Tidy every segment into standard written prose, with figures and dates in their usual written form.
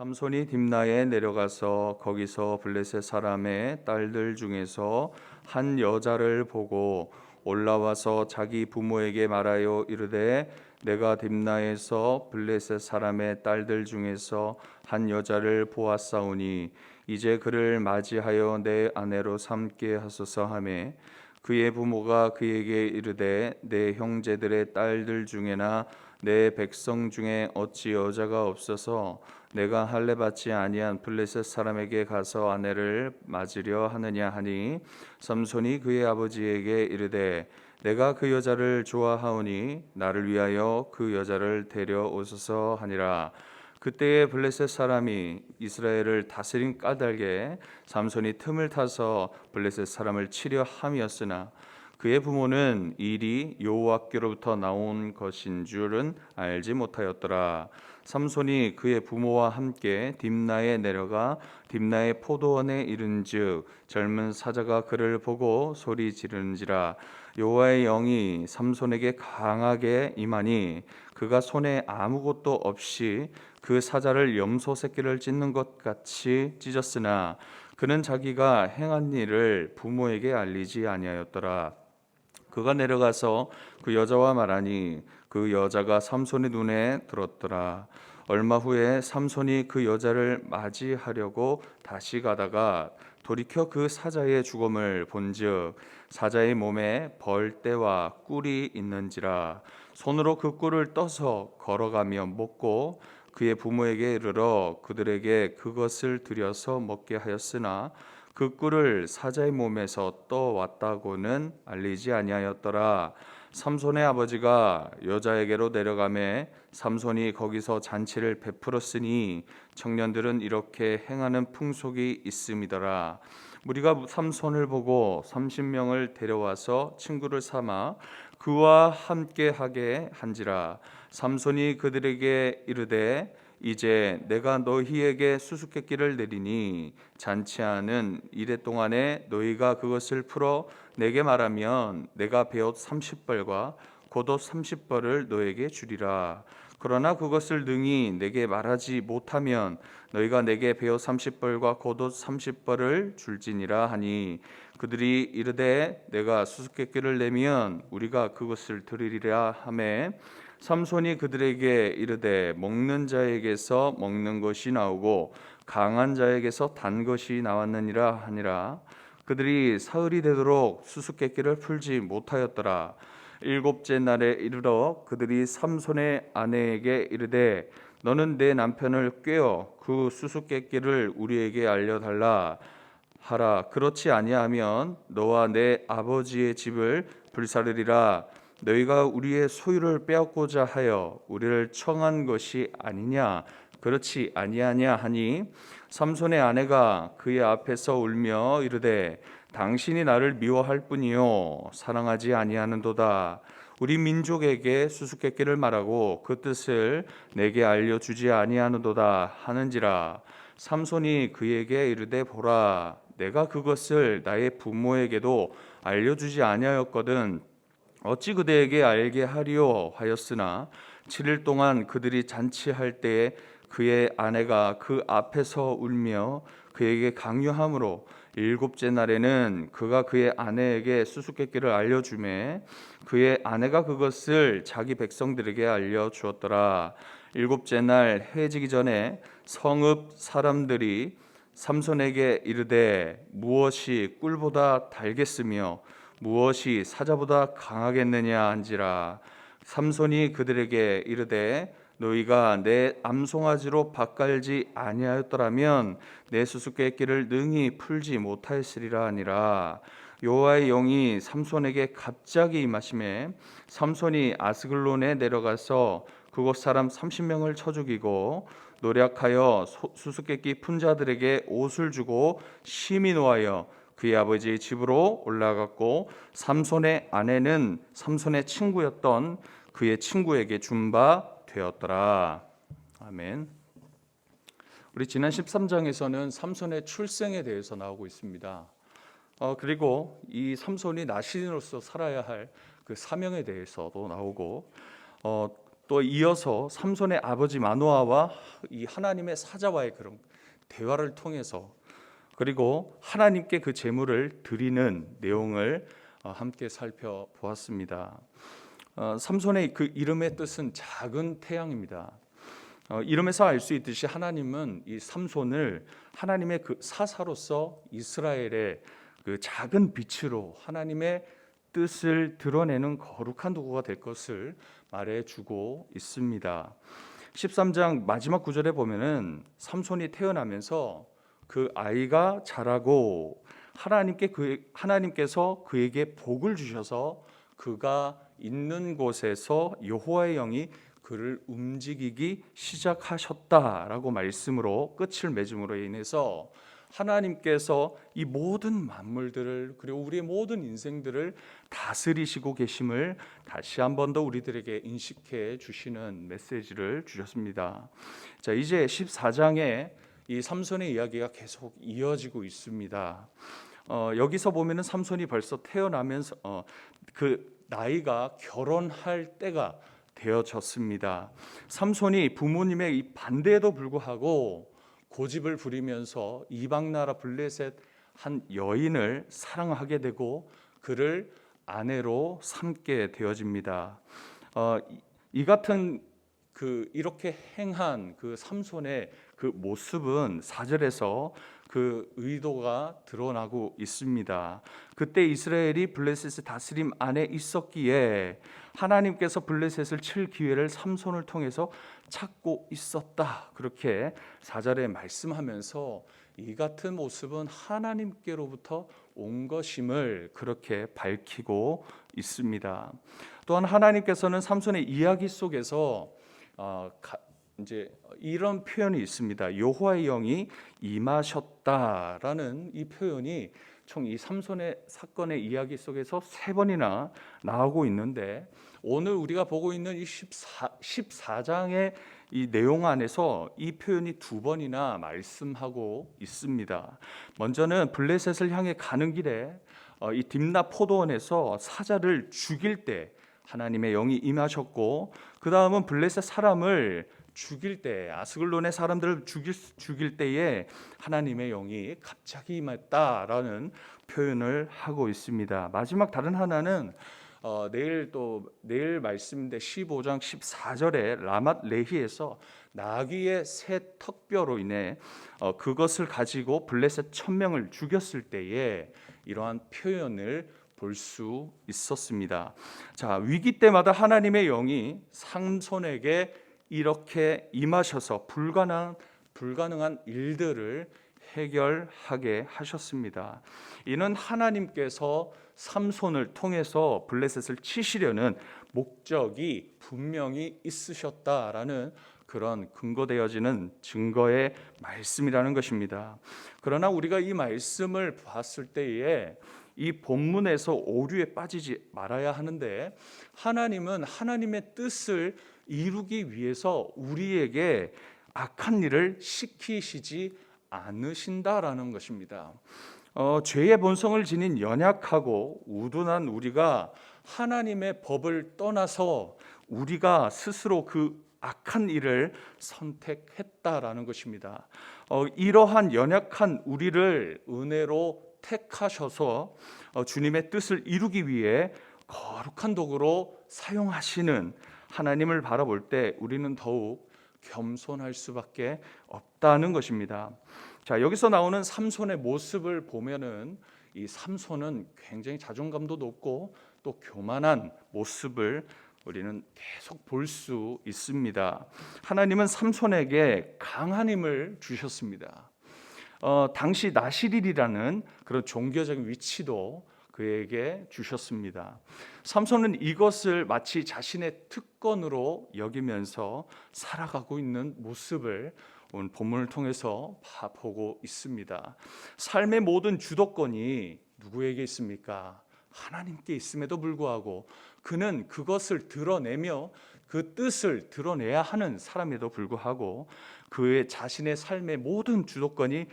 삼손이 딥나에 내려가서 거기서 블레셋 사람의 딸들 중에서 한 여자를 보고 올라와서 자기 부모에게 말하여 이르되 내가 딥나에서 블레셋 사람의 딸들 중에서 한 여자를 보았사오니 이제 그를 맞이하여 내 아내로 삼게 하소서 하매 그의 부모가 그에게 이르되 내 형제들의 딸들 중에나 내 백성 중에 어찌 여자가 없어서 내가 할례 받지 아니한 블레셋 사람에게 가서 아내를 맞으려 하느냐 하니 삼손이 그의 아버지에게 이르되 내가 그 여자를 좋아하오니 나를 위하여 그 여자를 데려오소서 하니라. 그때에 블레셋 사람이 이스라엘을 다스린 까닭에 삼손이 틈을 타서 블레셋 사람을 치려 함이었으나 그의 부모는 일이 여호와께로부터 나온 것인 줄은 알지 못하였더라. 삼손이 그의 부모와 함께 딥나에 내려가 딥나의 포도원에 이른즉 젊은 사자가 그를 보고 소리 지르는지라. 여호와의 영이 삼손에게 강하게 임하니 그가 손에 아무것도 없이 그 사자를 염소 새끼를 찢는 것 같이 찢었으나 그는 자기가 행한 일을 부모에게 알리지 아니하였더라. 그가 내려가서 그 여자와 말하니 그 여자가 삼손의 눈에 들었더라. 얼마 후에 삼손이 그 여자를 맞이하려고 다시 가다가 돌이켜 그 사자의 죽음을 본즉 사자의 몸에 벌떼와 꿀이 있는지라. 손으로 그 꿀을 떠서 걸어가며 먹고 그의 부모에게 이르러 그들에게 그것을 드려서 먹게 하였으나 그 꿀을 사자의 몸에서 떠왔다고는 알리지 아니하였더라. 삼손의 아버지가 여자에게로 내려가매 삼손이 거기서 잔치를 베풀었으니 청년들은 이렇게 행하는 풍속이 있음이더라. 무리가 삼손을 보고 30명을 데려와서 친구를 삼아 그와 함께 하게 한지라. 삼손이 그들에게 이르되 이제 내가 너희에게 수수께끼를 내리니 잔치하는 이래 동안에 너희가 그것을 풀어 내게 말하면 내가 베옷 30벌과 겉옷 30벌을 너에게 주리라. 그러나 그것을 능히 내게 말하지 못하면 너희가 내게 베옷 30벌과 겉옷 30벌을 줄지니라 하니 그들이 이르되 내가 수수께끼를 내면 우리가 그것을 드리리라 하매 삼손이 그들에게 이르되 먹는 자에게서 먹는 것이 나오고 강한 자에게서 단 것이 나왔느니라 하니라. 그들이 사흘이 되도록 수수께끼를 풀지 못하였더라. 일곱째 날에 이르러 그들이 삼손의 아내에게 이르되 너는 내 남편을 꾀어 그 수수께끼를 우리에게 알려달라 하라. 그렇지 아니하면 너와 내 아버지의 집을 불사르리라. 너희가 우리의 소유를 빼앗고자 하여 우리를 청한 것이 아니냐? 그렇지 아니하냐 하니 삼손의 아내가 그의 앞에서 울며 이르되 당신이 나를 미워할 뿐이요 사랑하지 아니하는도다. 우리 민족에게 수수께끼를 말하고 그 뜻을 내게 알려주지 아니하는도다 하는지라. 삼손이 그에게 이르되 보라 내가 그것을 나의 부모에게도 알려주지 아니하였거든 어찌 그대에게 알게 하리오 하였으나 7일 동안 그들이 잔치할 때에 그의 아내가 그 앞에서 울며 그에게 강요함으로 일곱째 날에는 그가 그의 아내에게 수수께끼를 알려주매 그의 아내가 그것을 자기 백성들에게 알려주었더라. 일곱째 날 해지기 전에 성읍 사람들이 삼손에게 이르되 무엇이 꿀보다 달겠으며 무엇이 사자보다 강하겠느냐 한지라. 삼손이 그들에게 이르되 너희가 내 암송아지로 밭갈지 아니하였더라면 내 수수께끼를 능히 풀지 못하였으리라 하니라. 여호와의 영이 삼손에게 갑자기 임하심에 삼손이 아스글론에 내려가서 그곳 사람 30명을 쳐 죽이고 노략하여 수수께끼 푼 자들에게 옷을 주고 심히 노하여 그의 아버지의 집으로 올라갔고 삼손의 아내는 삼손의 친구였던 그의 친구에게 준 바 되었더라. 아멘. 우리 지난 13장에서는 삼손의 출생에 대해서 나오고 있습니다. 그리고 이 삼손이 나시인으로서 살아야 할 그 사명에 대해서도 나오고 또 이어서 삼손의 아버지 마노아와 이 하나님의 사자와의 그런 대화를 통해서, 그리고 하나님께 그 제물을 드리는 내용을 함께 살펴보았습니다. 삼손의 그 이름의 뜻은 작은 태양입니다. 이름에서 알 수 있듯이 하나님은 이 삼손을 하나님의 그 사사로서 이스라엘의 그 작은 빛으로 하나님의 뜻을 드러내는 거룩한 도구가 될 것을 말해주고 있습니다. 13장 마지막 구절에 보면은 삼손이 태어나면서 그 아이가 자라고 하나님께서 그에게 복을 주셔서 그가 있는 곳에서 여호와의 영이 그를 움직이기 시작하셨다라고 말씀으로 끝을 맺음으로 인해서 하나님께서 이 모든 만물들을, 그리고 우리의 모든 인생들을 다스리시고 계심을 다시 한 번 더 우리들에게 인식해 주시는 메시지를 주셨습니다. 자, 이제 14장에 이 삼손의 이야기가 계속 이어지고 있습니다. 여기서 보면은 삼손이 벌써 태어나면서 그 나이가 결혼할 때가 되어졌습니다. 삼손이 부모님의 이 반대에도 불구하고 고집을 부리면서 이방 나라 블레셋 한 여인을 사랑하게 되고 그를 아내로 삼게 되어집니다. 이 같은 이렇게 행한 그 삼손의 그 모습은 4절에서 그 의도가 드러나고 있습니다. 그때 이스라엘이 블레셋의 다스림 안에 있었기에 하나님께서 블레셋을 칠 기회를 삼손을 통해서 찾고 있었다, 그렇게 4절에 말씀하면서 이 같은 모습은 하나님께로부터 온 것임을 그렇게 밝히고 있습니다. 또한 하나님께서는 삼손의 이야기 속에서 이제 이런 표현이 있습니다. 여호와의 영이 임하셨다라는 이 표현이 총 이 삼손의 사건의 이야기 속에서 3번이나 나오고 있는데, 오늘 우리가 보고 있는 이 14장의 이 내용 안에서 이 표현이 2번이나 말씀하고 있습니다. 먼저는 블레셋을 향해 가는 길에 이 딥나 포도원에서 사자를 죽일 때 하나님의 영이 임하셨고, 그 다음은 블레셋 사람을 죽일 때, 아스글론의 사람들을 죽일 때에 하나님의 영이 갑자기 임했다라는 표현을 하고 있습니다. 마지막 다른 하나는 내일 말씀인데 15장 14절에 라맛 레히에서 나귀의 새 턱뼈로 인해 그것을 가지고 블레셋 1000명을 죽였을 때에 이러한 표현을 볼 수 있었습니다. 자, 위기 때마다 하나님의 영이 삼손에게 이렇게 임하셔서 불가능한 일들을 해결하게 하셨습니다. 이는 하나님께서 삼손을 통해서 블레셋을 치시려는 목적이 분명히 있으셨다라는 그런 근거되어지는 증거의 말씀이라는 것입니다. 그러나 우리가 이 말씀을 봤을 때에 이 본문에서 오류에 빠지지 말아야 하는데, 하나님은 하나님의 뜻을 이루기 위해서 우리에게 악한 일을 시키시지 않으신다라는 것입니다. 죄의 본성을 지닌 연약하고 우둔한 우리가 하나님의 법을 떠나서 우리가 스스로 그 악한 일을 선택했다라는 것입니다. 이러한 연약한 우리를 은혜로 택하셔서 주님의 뜻을 이루기 위해 거룩한 도구로 사용하시는 하나님을 바라볼 때 우리는 더욱 겸손할 수밖에 없다는 것입니다. 자, 여기서 나오는 삼손의 모습을 보면은 이 삼손은 굉장히 자존감도 높고 또 교만한 모습을 우리는 계속 볼 수 있습니다. 하나님은 삼손에게 강한 힘을 주셨습니다. 당시 나시릴이라는 그런 종교적인 위치도 그에게 주셨습니다. 삼손은 이것을 마치 자신의 특권으로 여기면서 살아가고 있는 모습을 오늘 본문을 통해서 보고 있습니다. 삶의 모든 주도권이 누구에게 있습니까? 하나님께 있음에도 불구하고 그는 그것을 드러내며 그 뜻을 드러내야 하는 사람에도 불구하고 그의 자신의 삶의 모든 주도권이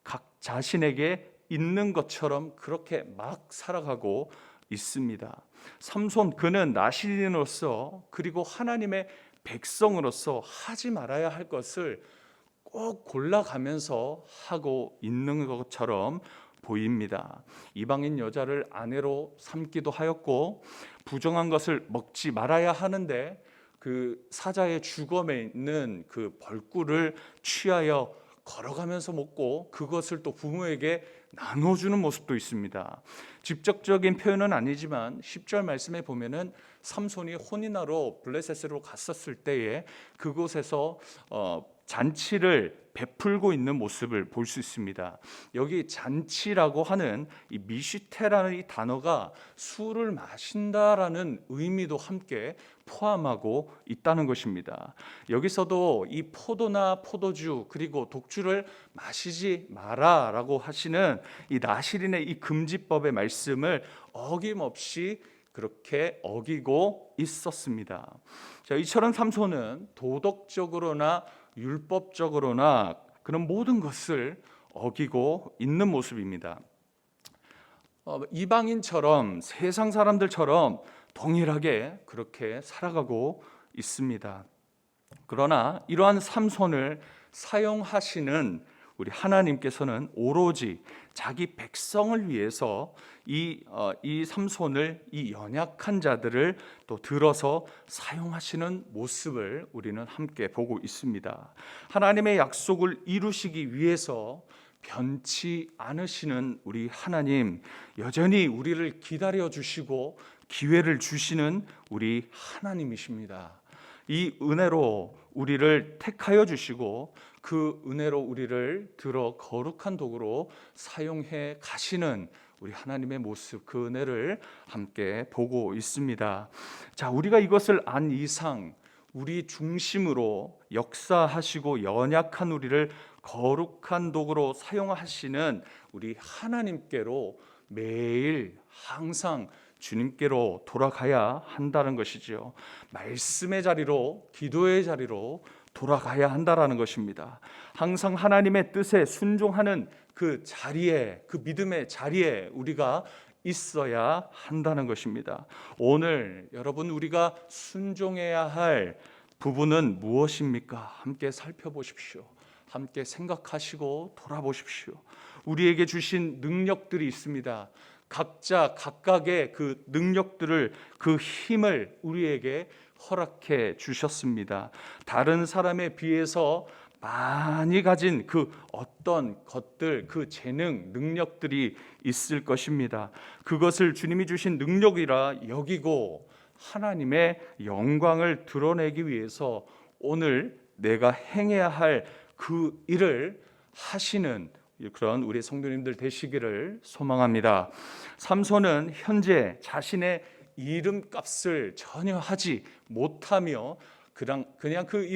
각 자신에게 있는 것처럼 그렇게 막 살아가고 있습니다. 삼손, 그는 나시린으로서 그리고 하나님의 백성으로서 하지 말아야 할 것을 꼭 골라가면서 하고 있는 것처럼 보입니다. 이방인 여자를 아내로 삼기도 하였고, 부정한 것을 먹지 말아야 하는데 그 사자의 주검에 있는 그 벌꿀을 취하여 걸어가면서 먹고 그것을 또 부모에게 나눠주는 모습도 있습니다. 직접적인 표현은 아니지만 10절 말씀에 보면은 삼손이 혼인하러 블레셋으로 갔었을 때에 그곳에서 잔치를 베풀고 있는 모습을 볼 수 있습니다. 여기 잔치라고 하는 이 미시테라는 이 단어가 술을 마신다라는 의미도 함께 포함하고 있다는 것입니다. 여기서도 이 포도나 포도주 그리고 독주를 마시지 마라라고 하시는 이 나실인의 이 금지법의 말씀을 어김없이 그렇게 어기고 있었습니다. 자, 이처럼 삼손은 도덕적으로나 율법적으로나 그런 모든 것을 어기고 있는 모습입니다. 이방인처럼 세상 사람들처럼 동일하게 그렇게 살아가고 있습니다. 그러나 이러한 삼손을 사용하시는 우리 하나님께서는 오로지 자기 백성을 위해서 이 삼손을, 이 연약한 자들을 또 들어서 사용하시는 모습을 우리는 함께 보고 있습니다. 하나님의 약속을 이루시기 위해서 변치 않으시는 우리 하나님, 여전히 우리를 기다려 주시고 기회를 주시는 우리 하나님이십니다. 이 은혜로 우리를 택하여 주시고 그 은혜로 우리를 들어 거룩한 도구로 사용해 가시는 우리 하나님의 모습, 그 은혜를 함께 보고 있습니다. 자, 우리가 이것을 안 이상 우리 중심으로 역사하시고 연약한 우리를 거룩한 도구로 사용하시는 우리 하나님께로 매일 항상 주님께로 돌아가야 한다는 것이죠. 말씀의 자리로, 기도의 자리로 돌아가야 한다라는 것입니다. 항상 하나님의 뜻에 순종하는 그 자리에, 그 믿음의 자리에 우리가 있어야 한다는 것입니다. 오늘 여러분, 우리가 순종해야 할 부분은 무엇입니까? 함께 살펴보십시오. 함께 생각하시고 돌아보십시오. 우리에게 주신 능력들이 있습니다. 각자 각각의 그 능력들을, 그 힘을 우리에게 허락해 주셨습니다. 다른 사람에 비해서 많이 가진 그 어떤 것들, 그 재능, 능력들이 있을 것입니다. 그것을 주님이 주신 능력이라 여기고 하나님의 영광을 드러내기 위해서 오늘 내가 행해야 할 그 일을 하시는 그런 우리 성도님들 되시기를 소망합니다. 삼손은 현재 자신의 이름값을 전혀 하지 못하며 그냥 그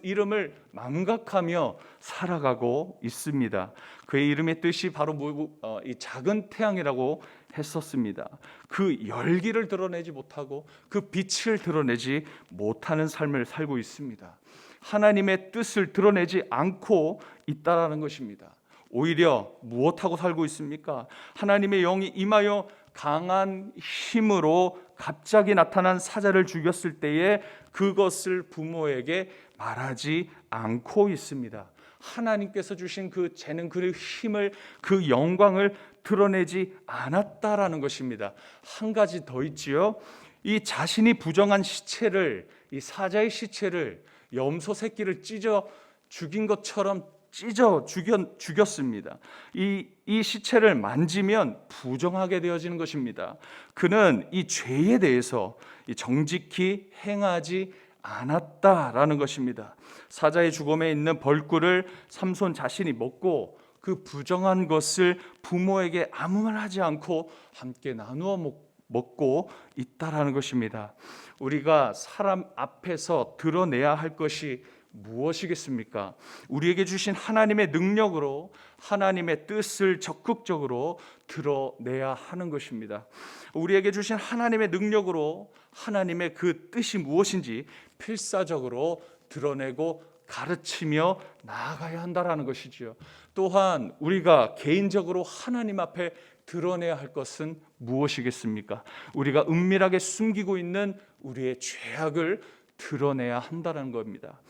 이름을 망각하며 살아가고 있습니다. 그의 이름의 뜻이 바로 이 작은 태양이라고 했었습니다. 그 열기를 드러내지 못하고 그 빛을 드러내지 못하는 삶을 살고 있습니다. 하나님의 뜻을 드러내지 않고 있다라는 것입니다. 오히려 무엇하고 살고 있습니까? 하나님의 영이 임하여 강한 힘으로 갑자기 나타난 사자를 죽였을 때에 그것을 부모에게 말하지 않고 있습니다. 하나님께서 주신 그 재능, 그 힘을, 그 영광을 드러내지 않았다라는 것입니다. 한 가지 더 있지요. 이 자신이 부정한 시체를, 이 사자의 시체를 염소 새끼를 찢어 죽인 것처럼 죽였습니다. 이 시체를 만지면 부정하게 되어지는 것입니다. 그는 이 죄에 대해서 정직히 행하지 않았다라는 것입니다. 사자의 주검에 있는 벌꿀을 삼손 자신이 먹고 그 부정한 것을 부모에게 아무 말 하지 않고 함께 나누어 먹고 있다라는 것입니다. 우리가 사람 앞에서 드러내야 할 것이 무엇이겠습니까? 우리에게 주신 하나님의 능력으로 하나님의 뜻을 적극적으로 드러내야 하는 것입니다. 우리에게 주신 하나님의 능력으로 하나님의 그 뜻이 무엇인지 필사적으로 드러내고 가르치며 나아가야 한다라는 것이지요. 또한 우리가 개인적으로 하나님 앞에 드러내야 할 것은 무엇이겠습니까? 우리가 은밀하게 숨기고 있는 우리의 죄악을 드러내야 한다는 겁니다.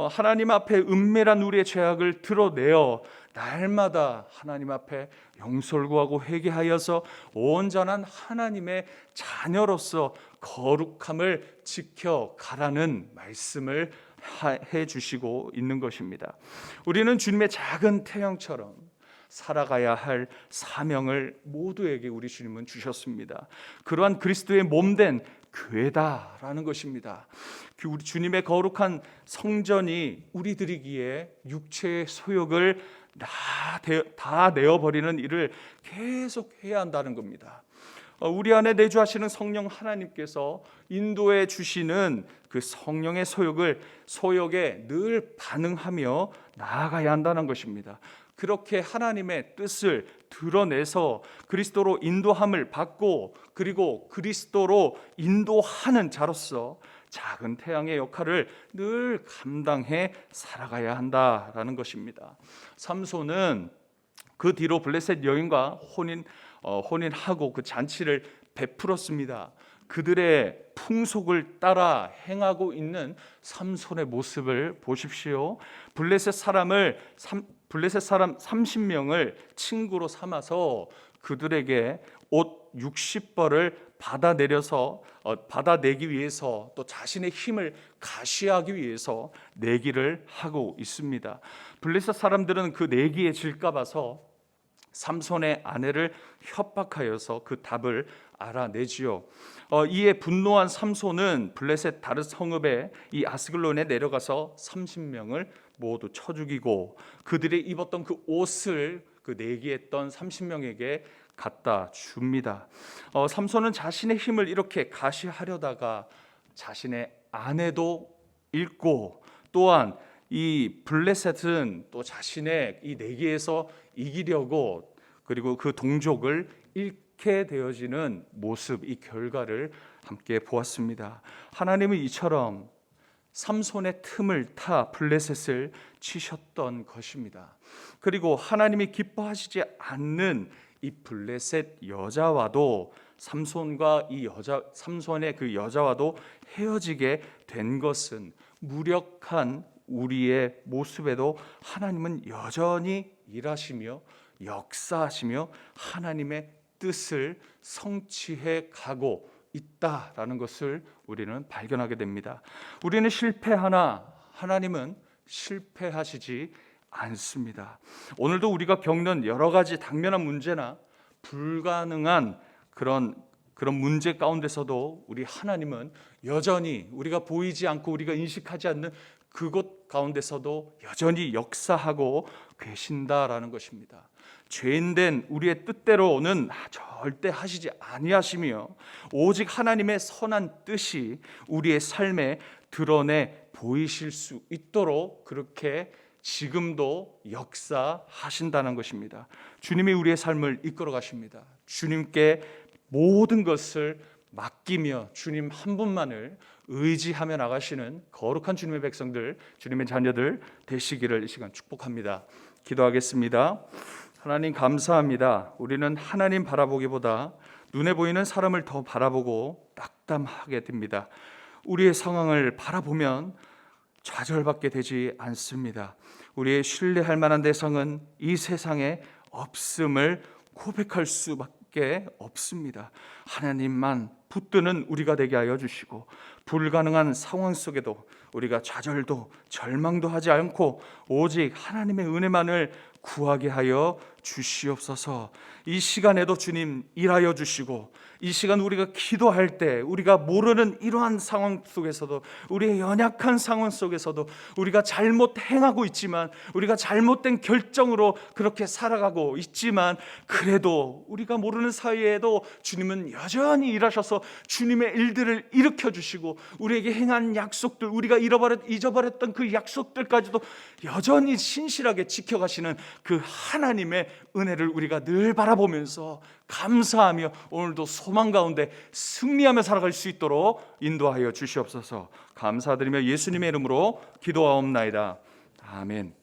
하나님 앞에 은밀한 우리의 죄악을 드러내어 날마다 하나님 앞에 용서를 구하고 회개하여서 온전한 하나님의 자녀로서 거룩함을 지켜가라는 말씀을 해주시고 있는 것입니다. 우리는 주님의 작은 태양처럼 살아가야 할 사명을 모두에게 우리 주님은 주셨습니다. 그러한 그리스도의 몸된 교회다라는 것입니다. 우리 주님의 거룩한 성전이 우리들이기에 육체의 소욕을 다 내어버리는 일을 계속 해야 한다는 겁니다. 우리 안에 내주하시는 성령 하나님께서 인도해 주시는 그 성령의 소욕에 늘 반응하며 나아가야 한다는 것입니다. 그렇게 하나님의 뜻을 드러내서 그리스도로 인도함을 받고 그리고 그리스도로 인도하는 자로서 작은 태양의 역할을 늘 감당해 살아가야 한다라는 것입니다. 삼손은 그 뒤로 블레셋 여인과 혼인하고 그 잔치를 베풀었습니다. 그들의 풍속을 따라 행하고 있는 삼손의 모습을 보십시오. 블레셋 사람 30명을 친구로 삼아서 그들에게 옷 60벌을 받아내기 위해서 또 자신의 힘을 가시하기 위해서 내기를 하고 있습니다. 블레셋 사람들은 그 내기에 질까 봐서 삼손의 아내를 협박하여서 그 답을 알아내지요. 이에 분노한 삼손은 블레셋 다른 성읍에 이 아스글론에 내려가서 30명을 모두 쳐 죽이고 그들이 입었던 그 옷을 그 내기했던 30명에게 갖다 줍니다. 삼손은 자신의 힘을 이렇게 가시하려다가 자신의 아내도 잃고 또한 이 블레셋은 또 자신의 이 내기에서 이기려고 그리고 그 동족을 잃게 되어지는 모습, 이 결과를 함께 보았습니다. 블레셋은 이처럼 삼손의 틈을 타 블레셋을 치셨던 것입니다. 그리고 하나님이 기뻐하시지 않는 이 블레셋 여자와도 삼손의 그 여자와도 헤어지게 된 것은 무력한 우리의 모습에도 하나님은 여전히 일하시며 역사하시며 하나님의 뜻을 성취해 가고 있다라는 것을 우리는 발견하게 됩니다. 우리는 실패하나 하나님은 실패하시지 않습니다. 오늘도 우리가 겪는 여러 가지 당면한 문제나 불가능한 그런 문제 가운데서도 우리 하나님은 여전히 우리가 보이지 않고 우리가 인식하지 않는 그곳 가운데서도 여전히 역사하고 계신다라는 것입니다. 죄인된 우리의 뜻대로는 절대 하시지 아니하시며 오직 하나님의 선한 뜻이 우리의 삶에 드러내 보이실 수 있도록 그렇게 지금도 역사하신다는 것입니다. 주님이 우리의 삶을 이끌어 가십니다. 주님께 모든 것을 맡기며 주님 한 분만을 의지하며 나가시는 거룩한 주님의 백성들, 주님의 자녀들 되시기를 이 시간 축복합니다. 기도하겠습니다. 하나님 감사합니다. 우리는 하나님 바라보기보다 눈에 보이는 사람을 더 바라보고 낙담하게 됩니다. 우리의 상황을 바라보면 좌절받게 되지 않습니다. 우리의 신뢰할 만한 대상은 이 세상에 없음을 고백할 수밖에 없습니다. 하나님만 붙드는 우리가 되게 하여 주시고 불가능한 상황 속에도 우리가 좌절도 절망도 하지 않고 오직 하나님의 은혜만을 구하게 하여 주시옵소서. 이 시간에도 주님 일하여 주시고 이 시간 우리가 기도할 때 우리가 모르는 이러한 상황 속에서도 우리의 연약한 상황 속에서도 우리가 잘못 행하고 있지만 우리가 잘못된 결정으로 그렇게 살아가고 있지만 그래도 우리가 모르는 사이에도 주님은 여전히 일하셔서 주님의 일들을 일으켜 주시고 우리에게 행한 약속들 우리가 잊어버렸던 그 약속들까지도 여전히 신실하게 지켜가시는 그 하나님의 은혜를 우리가 늘 바라보면서 감사하며 오늘도 소망 가운데 승리하며 살아갈 수 있도록 인도하여 주시옵소서. 감사드리며 예수님의 이름으로 기도하옵나이다. 아멘.